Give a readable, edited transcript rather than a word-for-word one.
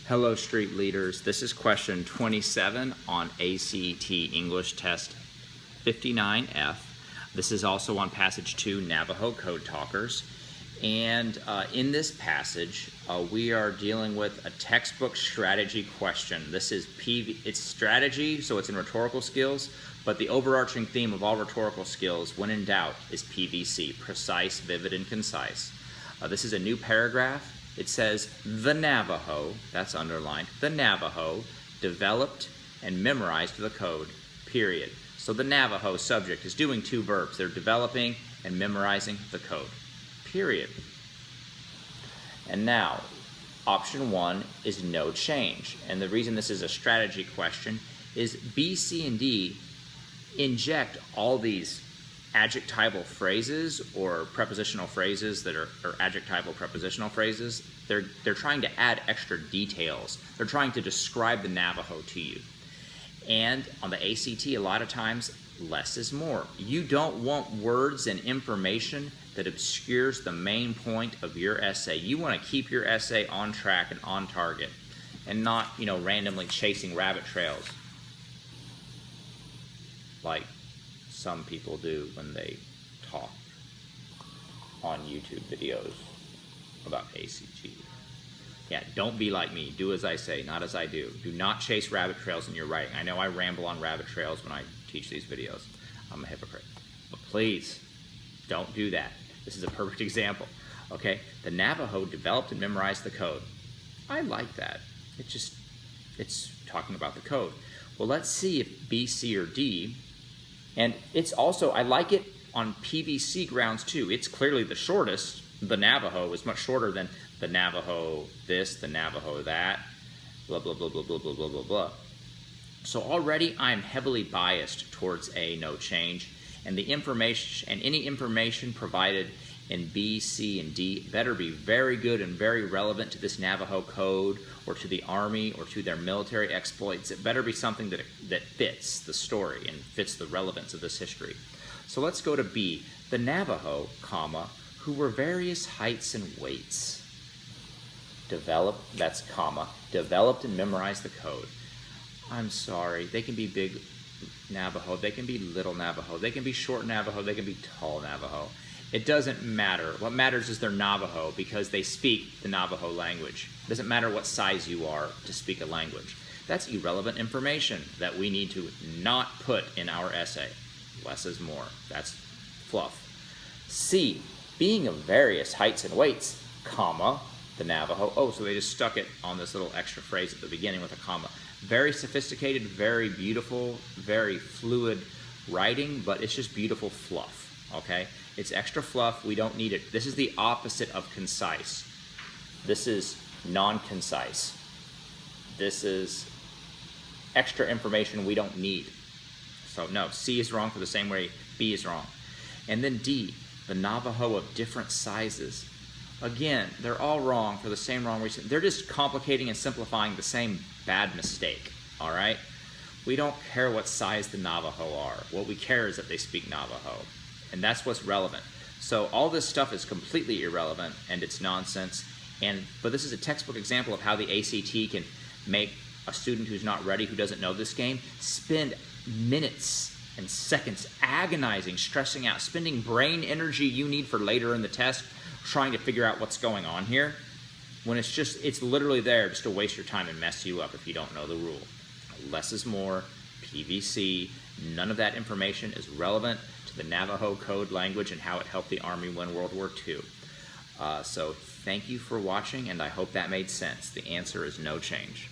Hello, street leaders. This is question 27 on ACT English Test 59F. This is also on passage 2, Navajo Code Talkers. And in this passage, we are dealing with a textbook strategy question. This is it's strategy, so it's in rhetorical skills, but the overarching theme of all rhetorical skills, when in doubt, is PVC, precise, vivid, and concise. This is a new paragraph. It says, the Navajo, that's underlined, the Navajo developed and memorized the code, period. So the Navajo subject is doing two verbs. They're developing and memorizing the code, period. And now, option 1 is no change. And the reason this is a strategy question is B, C, and D inject all these adjectival phrases or prepositional phrases that are adjectival prepositional phrases. They're trying to add extra details. They're trying to describe the Navajo to you. And on the ACT, a lot of times, less is more. You don't want words and information that obscures the main point of your essay. You want to keep your essay on track and on target and not, randomly chasing rabbit trails like some people do when they talk on YouTube videos about ACT. Yeah, don't be like me. Do as I say, not as I do. Do not chase rabbit trails in your writing. I know I ramble on rabbit trails when I teach these videos. I'm a hypocrite. But please, don't do that. This is a perfect example. Okay, the Navajo developed and memorized the code. I like that. It's talking about the code. Well, let's see if B, C, or D. And it's also, I like it on PVC grounds too. It's clearly the shortest. The Navajo is much shorter than the Navajo this, the Navajo that, blah, blah, blah, blah, blah, blah, blah, blah, blah. So already I'm heavily biased towards A, no change. And the information, and any information provided in B, C, and D better be very good and very relevant to this Navajo code or to the Army or to their military exploits. It better be something that fits the story and fits the relevance of this history. So let's go to B. The Navajo, comma, who were various heights and weights. Developed, that's comma, developed and memorized the code. I'm sorry, they can be big Navajo, they can be little Navajo, they can be short Navajo, they can be tall Navajo. It doesn't matter. What matters is they're Navajo because they speak the Navajo language. It doesn't matter what size you are to speak a language. That's irrelevant information that we need to not put in our essay. Less is more. That's fluff. C, being of various heights and weights, comma, the Navajo. Oh, so they just stuck it on this little extra phrase at the beginning with a comma. Very sophisticated, very beautiful, very fluid writing, but it's just beautiful fluff, okay? It's extra fluff. We don't need it. This is the opposite of concise. This is non-concise. This is extra information we don't need. So no, C is wrong for the same way B is wrong. And then D, the Navajo of different sizes. Again, they're all wrong for the same wrong reason. They're just complicating and simplifying the same bad mistake, all right? We don't care what size the Navajo are. What we care is that they speak Navajo. And that's what's relevant. So all this stuff is completely irrelevant and it's nonsense. But this is a textbook example of how the ACT can make a student who's not ready, who doesn't know this game, spend minutes and seconds agonizing, stressing out, spending brain energy you need for later in the test, trying to figure out what's going on here, when it's literally there just to waste your time and mess you up if you don't know the rule. Less is more, PVC, none of that information is relevant to the Navajo code language and how it helped the Army win World War II. So thank you for watching, and I hope that made sense. The answer is no change.